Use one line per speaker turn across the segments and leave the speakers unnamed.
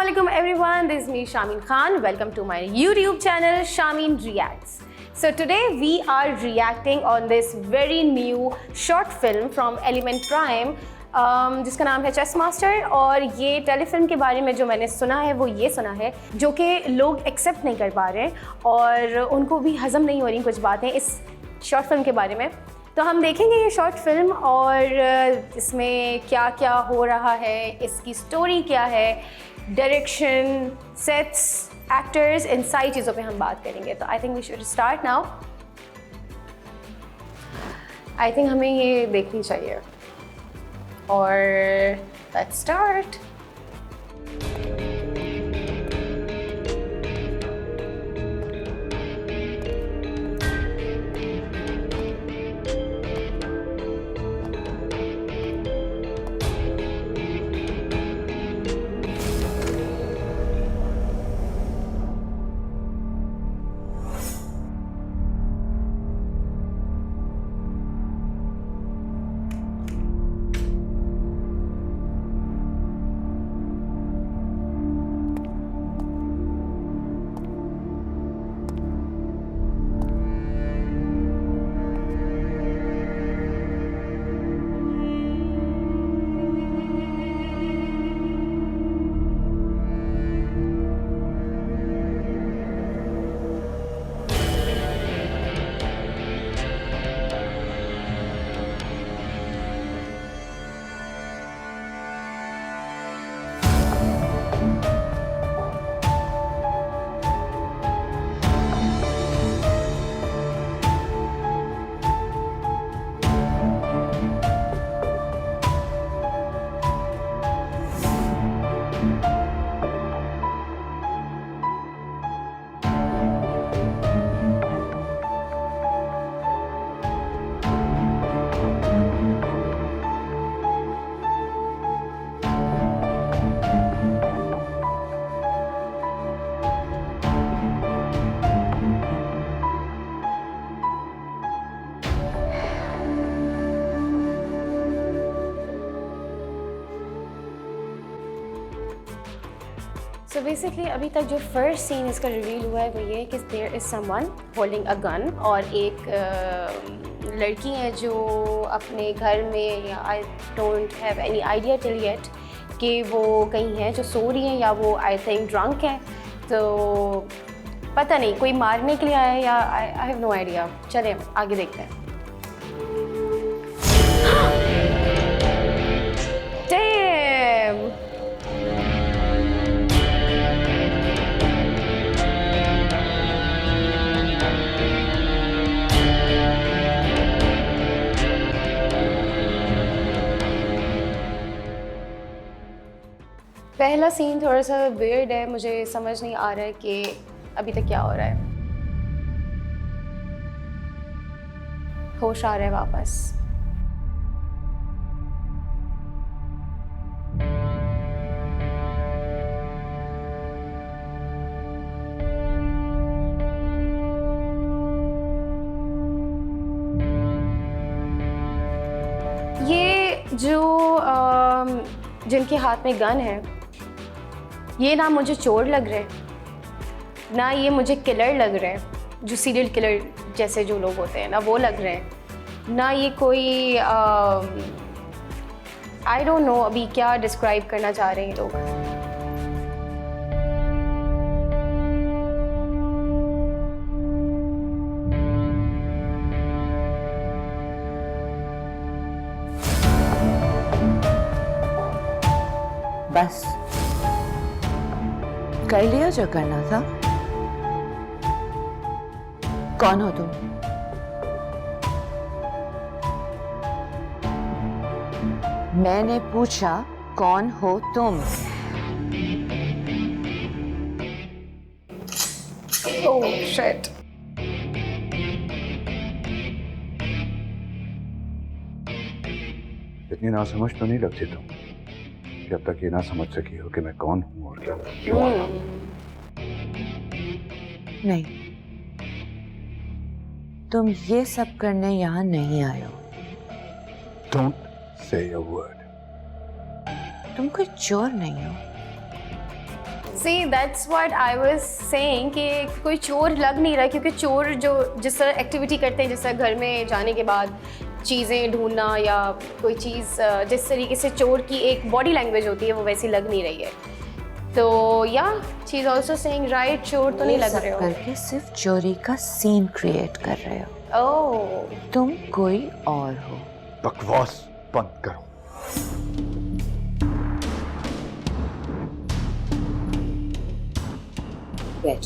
Assalamualaikum everyone, this is me Shameen Khan. Welcome to my YouTube channel Shameen Reacts. So today we are reacting on this very new short film from Element Prime जिसका नाम है chess master. और ये telefilm के बारे में जो मैंने सुना है वो ये सुना है जो कि लोग एक्सेप्ट नहीं कर पा रहे और उनको भी हज़म नहीं हो रही कुछ बातें इस शॉर्ट फिल्म के बारे में। तो हम देखेंगे ये शॉर्ट फिल्म और इसमें क्या क्या हो रहा है, इसकी स्टोरी क्या है, डायरेक्शन, सेट्स, एक्टर्स, इन सारी चीज़ों पे हम बात करेंगे। तो I think we should start now. I think हमें ये देखनी चाहिए और लेट्स स्टार्ट। सो बेसिकली अभी तक जो फर्स्ट सीन इसका रिवील हुआ है वो ये है कि there is someone holding a gun और एक लड़की है जो अपने घर में, या I don't have any idea till yet कि वो कहीं है जो सो रही है या वो आई थिंक ड्रंक है। तो पता नहीं कोई मारने के लिए आया या आई हैव नो आइडिया। चले आगे देखते हैं। Damn! पहला सीन थोड़ा सा वियर्ड है, मुझे समझ नहीं आ रहा है कि अभी तक क्या हो रहा है। होश आ रहा है वापस। ये जो जिनके हाथ में गन है ये ना मुझे चोर लग रहे हैं ना ये मुझे किलर लग रहे हैं, जो सीरियल किलर जैसे जो लोग होते हैं ना वो लग रहे हैं, ना ये कोई आई डोंट नो अभी क्या डिस्क्राइब करना चाह रहे हैं लोग।
बस कर लिया जो करना था। कौन हो तुम? मैंने पूछा कौन हो तुम?
Oh shit.
इतनी नासमझ तो नहीं लगती तुम, जब तक ये ना समझ सकी हो कि मैं कौन हूँ और क्यों आया हूँ।
नहीं, तुम ये सब करने यहाँ नहीं आए हो।
Don't say a word.
तुम कोई चोर नहीं हो।
See, that's what I was saying कि कोई चोर लग नहीं रहा, क्योंकि चोर जो जिस तरह एक्टिविटी करते हैं, जिस तरह घर में जाने के बाद चीज़ें ढूंढना या कोई चीज़, जिस तरीके से चोर की एक बॉडी लैंग्वेज होती है वो वैसी लग नहीं रही है. तो या she is also saying right, चोर तो नहीं लग रहे हो.
करके सिर्फ चोरी का सीन क्रिएट कर रहे हो.
ओह,
तुम कोई और हो.
बकवास बंद करो.
बैठ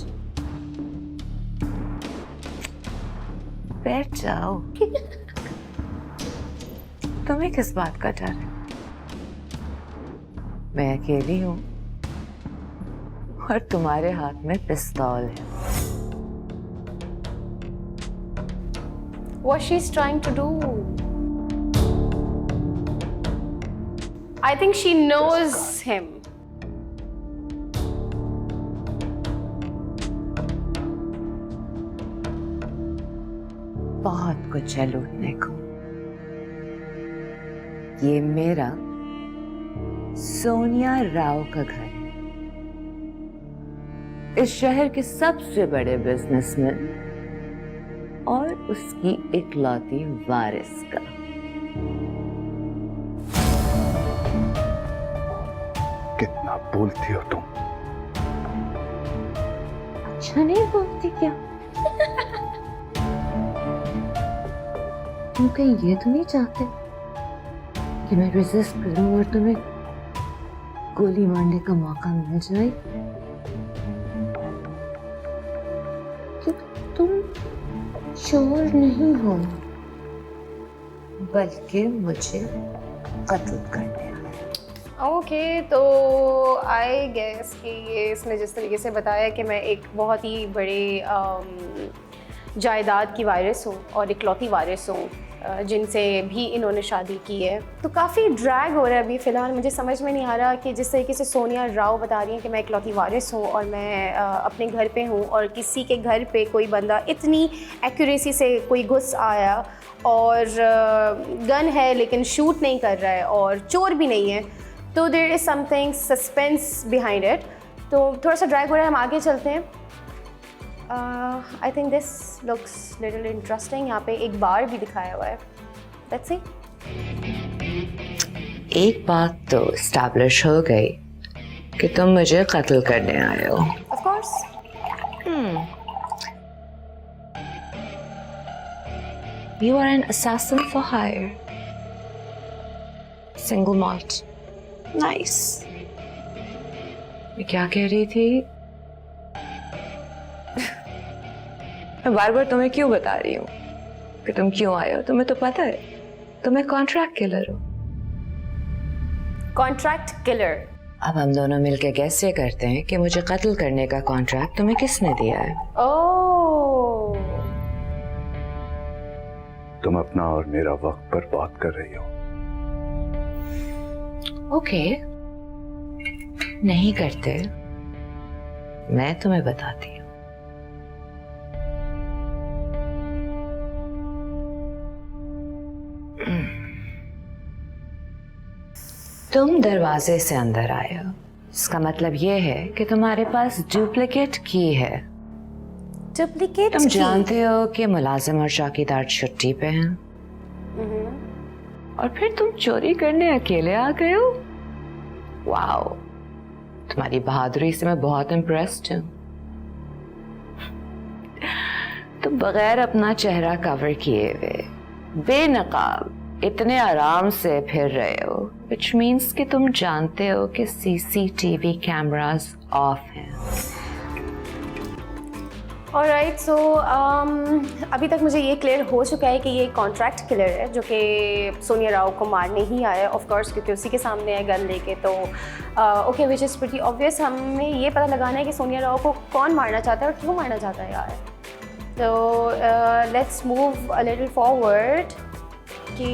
बैठ जाओ. तुम्हें किस बात का डर है? मैं अकेली हूँ और तुम्हारे हाथ में पिस्तौल है.
what she's trying to do. I think she knows him.
बहुत कुछ है लूटने को. ये मेरा सोनिया राव का घर है, इस शहर के सबसे बड़े बिजनेसमैन और उसकी इकलौती वारिस का.
कितना बोलती हो तुम.
अच्छा नहीं बोलती क्या? तुम कहीं ये तो नहीं चाहते कि मैं रेजिस्ट करूं और तुम्हें गोली मारने का मौका मिल जाए? क्योंकि तुम चोर नहीं हो, बल्कि मुझे कत्ल करने आए.
ओके, तो आई गेस कि ये इसने जिस तरीके से बताया कि मैं एक बहुत ही बड़े जायदाद की वारिस हूँ और इकलौती वारिस हूँ, जिनसे भी इन्होंने शादी की है, तो काफ़ी ड्रैग हो रहा है अभी फ़िलहाल. मुझे समझ में नहीं आ रहा कि जिस तरीके से सोनिया राव बता रही हैं कि मैं इकलौती वारिस हूँ और मैं अपने घर पे हूँ और किसी के घर पे कोई बंदा इतनी एक्यूरेसी से कोई घुस आया और गन है लेकिन शूट नहीं कर रहा है और चोर भी नहीं है, तो there is something suspense behind it. तो थोड़ा सा ड्रैग हो रहा है, हम आगे चलते हैं. I think this looks little interesting. यहाँ पे एक बार भी दिखाया हुआ है. Let's see.
एक बात तो एस्टैब्लिश हो गई कि तुम मुझे कत्ल करने आए हो.
Of course.
You are an assassin for hire. Single malt. Nice. मैं क्या कह रही थी? मैं बार बार तुम्हें क्यों बता रही हूँ कि तुम क्यों आए हो? तुम्हें तो पता है तुम एक कॉन्ट्रैक्ट किलर हो.
Contract killer.
अब हम दोनों मिलकर गैस ये करते हैं कि मुझे कत्ल करने का कॉन्ट्रैक्ट तुम्हें किसने दिया है.
Oh.
तुम अपना और मेरा वक्त बर्बाद कर रही हो.
ओके, नहीं करते. मैं तुम्हें बताती हूँ. तुम दरवाजे से अंदर आए हो, इसका मतलब ये है कि तुम्हारे पास डुप्लीकेट की है.
Duplicate
तुम
key.
जानते हो कि मुलाजिम और चौकीदार छुट्टी पे हैं और फिर तुम चोरी करने अकेले आ गए हो. वाओ, तुम्हारी बहादुरी से मैं बहुत इम्प्रेस्ड हूँ. तुम बगैर अपना चेहरा कवर किए हुए बेनकाब इतने आराम से फिर रहे हो, which means कि तुम जानते हो कि CCTV कैमरास ऑफ हैं.
Alright, so अभी तक मुझे ये क्लियर हो चुका है कि ये कॉन्ट्रैक्ट किलर है जो कि सोनिया राव को मारने ही आया, ऑफ कोर्स, क्योंकि उसी के सामने है गन लेके. तो okay, which is pretty obvious. हमें ये पता लगाना है कि सोनिया राव को कौन मारना चाहता है और क्यों मारना चाहता है यार. तो let's move a little forward कि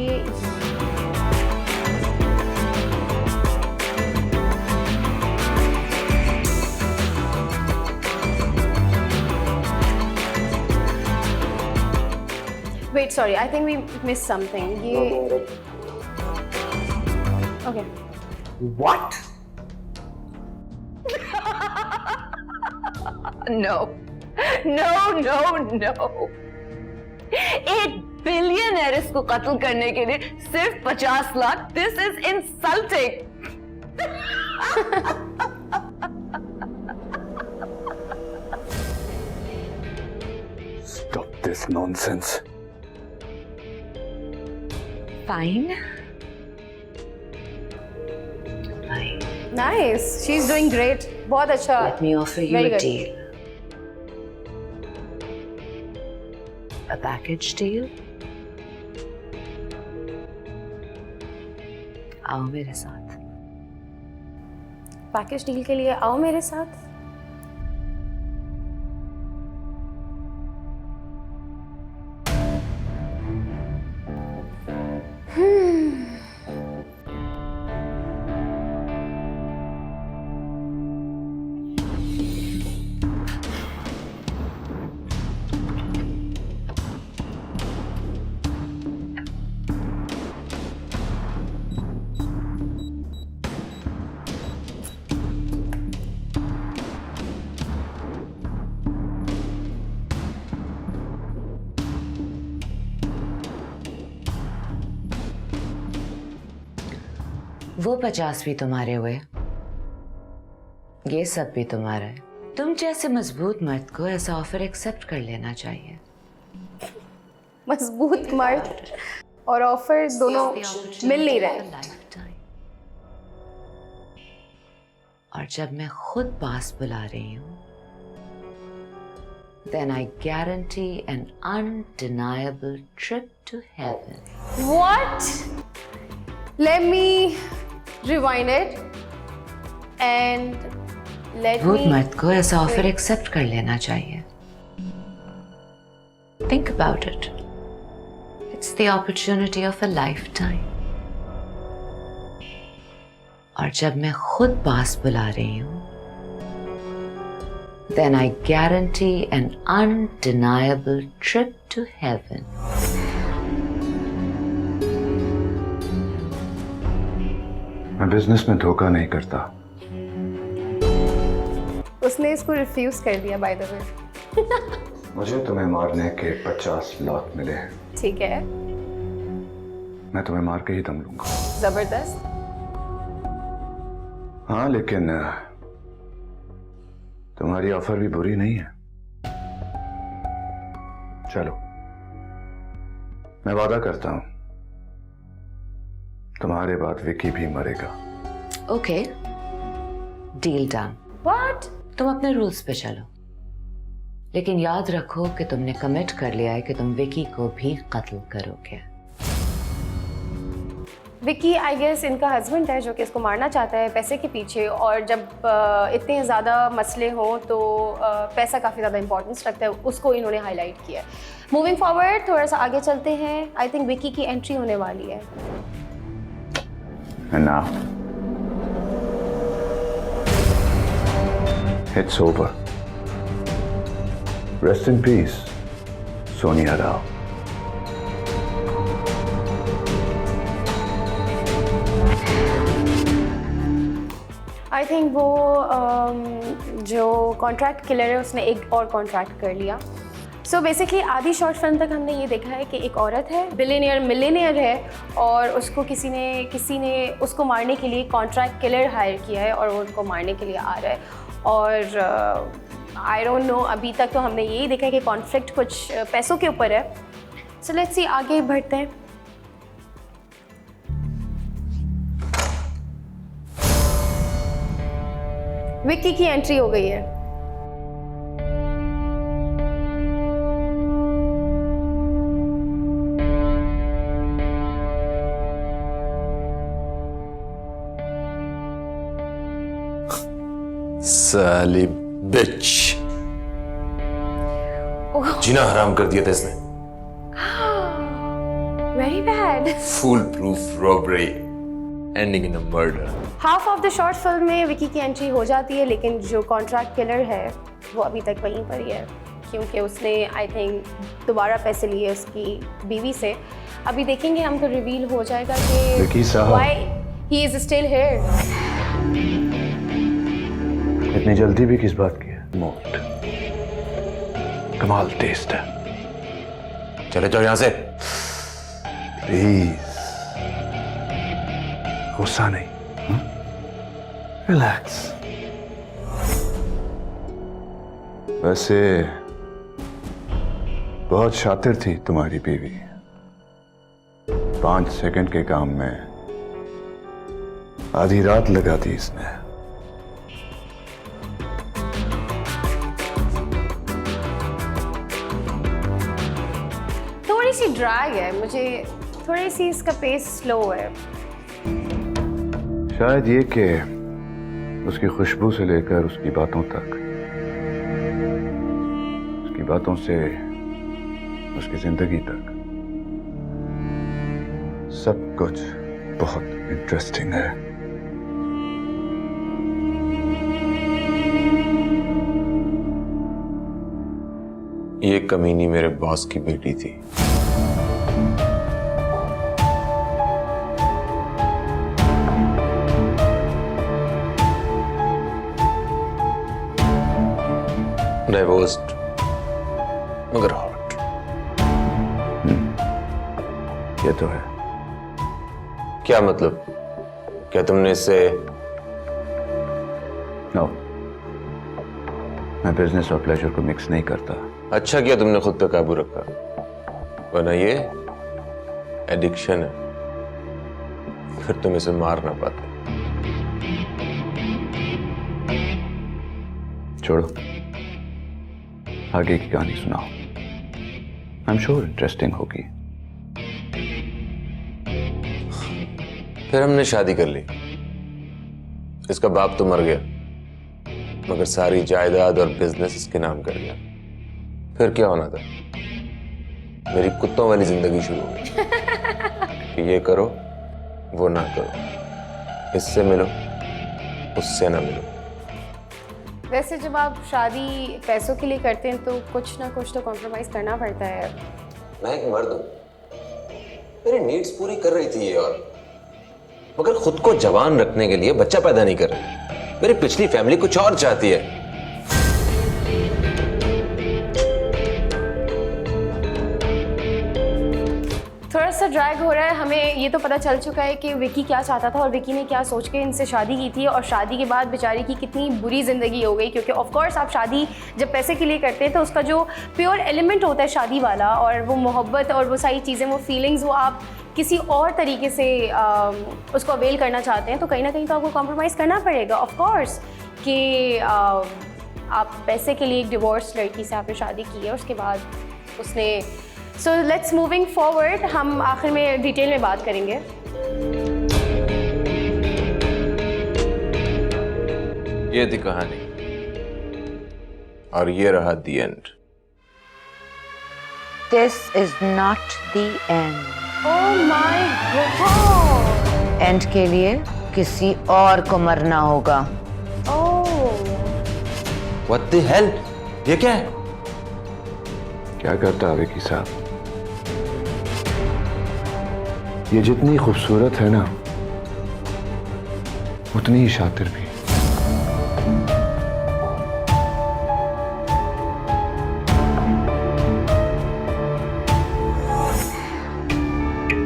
wait, sorry, I think we missed something. ये okay.
What?
No, no. 1 billionaire इसको कत्ल करने के लिए सिर्फ 50 lakh. This is insulting.
Stop this nonsense.
Fine.
Nice. She's doing great. बहुत अच्छा.
Let me offer you
Very
a
good.
deal. A package deal. आओ मेरे साथ.
पैकेज डील के लिए आओ मेरे साथ.
वो 50 भी तुम्हारे हुए, ये सब भी तुम्हारा है. तुम जैसे मजबूत मर्द को ऐसा ऑफर एक्सेप्ट कर लेना चाहिए.
मजबूत मर्द और ऑफर दोनों मिल नहीं रहे.
और जब मैं खुद पास बुला रही हूँ, then I guarantee an undeniable trip to heaven.
What? Let me rewind it and let
भूत
me.
मर्द को ऐसा ऑफर एक्सेप्ट कर लेना चाहिए. Think about it. It's the opportunity of a lifetime. और जब मैं खुद पास बुला रही हूँ, then I guarantee an undeniable trip to heaven.
मैं बिजनेस में धोखा नहीं करता.
उसने इसको रिफ्यूज कर दिया बाय द वे.
मुझे तुम्हें मारने के 50 लाख मिले हैं.
ठीक है.
मैं तुम्हें मार के ही दम लूंगा.
जबरदस्त.
हाँ, लेकिन तुम्हारी ऑफर भी बुरी नहीं है. चलो, मैं वादा करता हूं तुम्हारे बाद विकी भी मरेगा.
Okay. Deal done.
What?
तुम अपने रूल्स पे चलो, लेकिन याद रखो कि तुमने कमिट कर लिया है कि तुम विकी को भी कत्ल करोगे.
विकी आई गेस इनका हस्बैंड है जो कि इसको मारना चाहता है पैसे के पीछे. और जब इतने ज़्यादा मसले हों तो पैसा काफ़ी ज़्यादा इंपॉर्टेंस रखता है. उसको इन्होंने हाईलाइट किया है. मूविंग फॉरवर्ड थोड़ा सा आगे चलते हैं. आई थिंक विकी की एंट्री होने वाली है.
And now, it's over. Rest in peace, Sonia Rao.
I think वो जो कॉन्ट्रैक्ट किलर है उसने एक और कॉन्ट्रैक्ट कर लिया. सो बेसिकली आधी शॉर्ट फिल्म तक हमने ये देखा है कि एक औरत है, बिलियनियर मिलियनियर है, और उसको किसी ने उसको मारने के लिए कॉन्ट्रैक्ट किलर हायर किया है और वो उनको मारने के लिए आ रहा है. और आई डोंट नो, अभी तक तो हमने यही देखा है कि कॉन्फ्लिक्ट कुछ पैसों के ऊपर है. सो लेट्स सी, आगे बढ़ते हैं. विक्की की एंट्री हो गई है.
साली बिच, जीना हराम कर दिया था इसने.
Very bad.
Full proof robbery ending in a murder.
Half of the short film में विकी की एंट्री हो जाती है, लेकिन जो कॉन्ट्रैक्ट किलर है वो अभी तक वहीं पर ही है, क्योंकि उसने आई थिंक दोबारा पैसे लिए उसकी बीवी से. अभी देखेंगे, हम तो रिवील हो जाएगा
विकी
कि
साहब,
why he is still here.
इतनी जल्दी भी किस बात की है? मौत. बेकमाल टेस्ट है।
चले जाओ यहां से।
प्लीज, गुस्सा नहीं, रिलैक्स। वैसे बहुत शातिर थी तुम्हारी बीवी। 5 सेकंड के काम में आधी रात लगा दी इसने।
थोड़ी सी ड्रैग है, मुझे थोड़ी सी इसका पेस स्लो है।
शायद ये कि उसकी खुशबू से लेकर उसकी बातों तक, उसकी बातों से उसकी जिंदगी तक सब कुछ बहुत इंटरेस्टिंग है।
ये कमीनी मेरे बॉस की बेटी थी। डाइवोर्स्ड मगर हॉट।
ये तो है।
क्या मतलब? क्या तुमने इससे?
नो, मैं बिजनेस और प्लेजर को मिक्स नहीं करता।
अच्छा किया तुमने खुद पे काबू रखा, वरना ये एडिक्शन है, फिर तुम इसे मार ना पाते।
छोड़ो, आगे की कहानी सुनाओ। आई एम श्योर इंटरेस्टिंग होगी।
फिर हमने शादी कर ली। इसका बाप तो मर गया, मगर सारी जायदाद और बिजनेस इसके नाम कर दिया। फिर क्या होना था? मेरी कुत्तों वाली जिंदगी शुरू हो गई कि ये करो वो ना करो, इससे मिलो उससे ना मिलो।
वैसे जब आप शादी पैसों के लिए करते हैं तो कुछ ना कुछ तो कॉम्प्रोमाइज करना पड़ता है।
मैं एक मर्द हूं, मेरी नीड्स पूरी कर रही थी ये, और मगर खुद को जवान रखने के लिए बच्चा पैदा नहीं कर रही। मेरी पिछली फैमिली कुछ और चाहती है।
थोड़ा सा ड्रैग हो रहा है। हमें ये तो पता चल चुका है कि विकी क्या चाहता था और विकी ने क्या सोच के इनसे शादी की थी, और शादी के बाद बेचारी की कितनी बुरी ज़िंदगी हो गई। क्योंकि ऑफ कोर्स आप शादी जब पैसे के लिए करते हैं तो उसका जो प्योर एलिमेंट होता है शादी वाला, और वो मोहब्बत और वो सारी चीज़ें, वो फीलिंग्स, वो आप किसी और तरीके से उसको अवेल करना चाहते हैं, तो कहीं ना कहीं तो आपको कॉम्प्रोमाइज़ करना पड़ेगा ऑफ कोर्स। कि आप पैसे के लिए एक डिवोर्स लड़की से आपने शादी की है, उसके बाद उसने सो लेट्स मूविंग फॉरवर्ड, हम आखिर में डिटेल में बात करेंगे।
ये थी कहानी और ये रहा the end.
This is not the end.
Oh my God!
End के लिए किसी और को मरना होगा।
ओह,
What the hell? ये क्या है?
क्या करता है विकी साहब? ये जितनी खूबसूरत है ना, उतनी ही शातिर भी।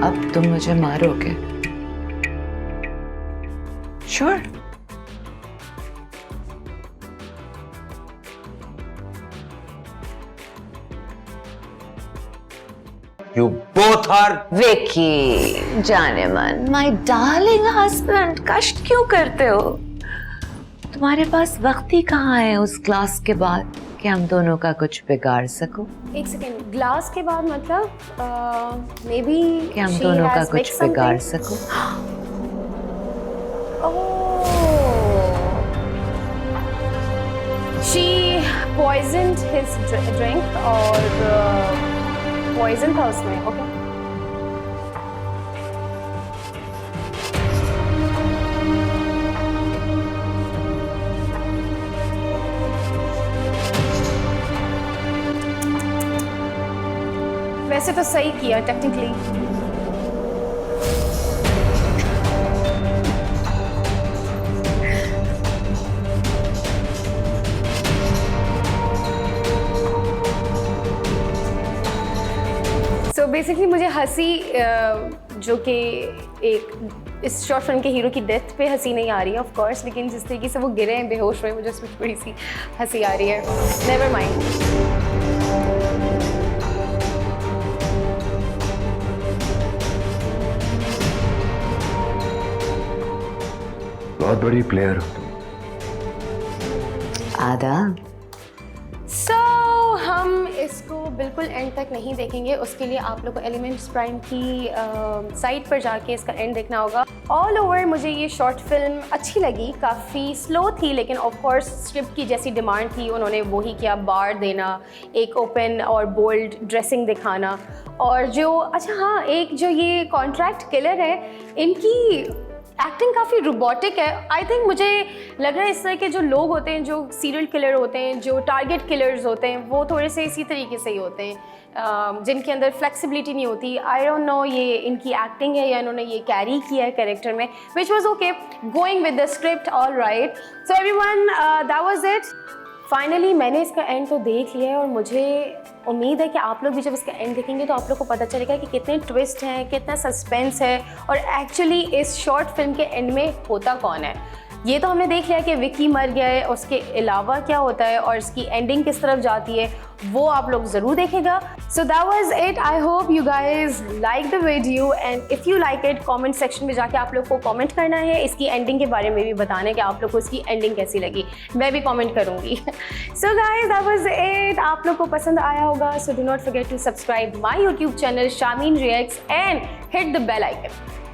अब तुम मुझे मारोगे? Sure.
You both are.
Vicky, जाने मन, माय डार्लिंग हस्बैंड, कष्ट क्यों करते हो? तुम्हारे पास वक्त ही कहाँ है उस क्लास के बाद कि हम दोनों का कुछ बिगाड़ सको?
एक सेकेंड, ग्लास के बाद मतलब मे बी
कि हम दोनों का कुछ बिगाड़ सको?
She poisoned his drink, और पॉइजन था उसमें। ओके, वैसे तो सही किया टेक्निकली। सो बेसिकली मुझे हंसी जो कि एक इस शॉर्ट फिल्म के हीरो की डेथ पे हंसी नहीं आ रही है ऑफ कोर्स, लेकिन जिस तरीके से वो गिरे हैं बेहोश हुए, मुझे उसमें थोड़ी सी हंसी आ रही है. Never mind.
बहुत बड़ी प्लेयर हो तुम.
आदाब.
सो हम इसको बिल्कुल एंड तक नहीं देखेंगे, उसके लिए आप लोग को एलिमेंट्स प्राइम की साइट पर जाके इसका एंड देखना होगा. ऑल ओवर मुझे ये शॉर्ट फिल्म अच्छी लगी, काफ़ी स्लो थी लेकिन ऑफ कोर्स स्क्रिप्ट की जैसी डिमांड थी उन्होंने वही किया. बार देना, एक ओपन और बोल्ड ड्रेसिंग दिखाना, और जो अच्छा हाँ, एक जो ये कॉन्ट्रैक्ट किलर है इनकी एक्टिंग काफ़ी रोबोटिक है. आई थिंक मुझे लग रहा है इस तरह के जो लोग होते हैं, जो सीरियल किलर होते हैं, जो टारगेट किलर्स होते हैं, वो थोड़े से इसी तरीके से ही होते हैं जिनके अंदर फ्लेक्सिबिलिटी नहीं होती. आई डोंट नो ये इनकी एक्टिंग है या इन्होंने ये कैरी किया है कैरेक्टर में, which was okay, going with the script. All right, so everyone, that was it. Finally मैंने इसका एंड तो देख लिया है और मुझे उम्मीद है कि आप लोग भी जब इसका एंड देखेंगे तो आप लोग को पता चलेगा कि कितने ट्विस्ट हैं, कितना सस्पेंस है और एक्चुअली इस शॉर्ट फिल्म के एंड में होता कौन है. ये तो हमने देख लिया कि विकी मर गया है, उसके अलावा क्या होता है और इसकी एंडिंग किस तरफ जाती है, वो आप लोग ज़रूर देखेगा. So that was it. I hope you guys like the video and if you like it, comment section में जाके आप लोग को कमेंट करना है. इसकी एंडिंग के बारे में भी बताना है कि आप लोग को इसकी एंडिंग कैसी लगी, मैं भी कमेंट करूँगी. So guys that was it. आप लोग को पसंद आया होगा, so do not forget to subscribe my YouTube channel Shamin reacts and hit the bell icon.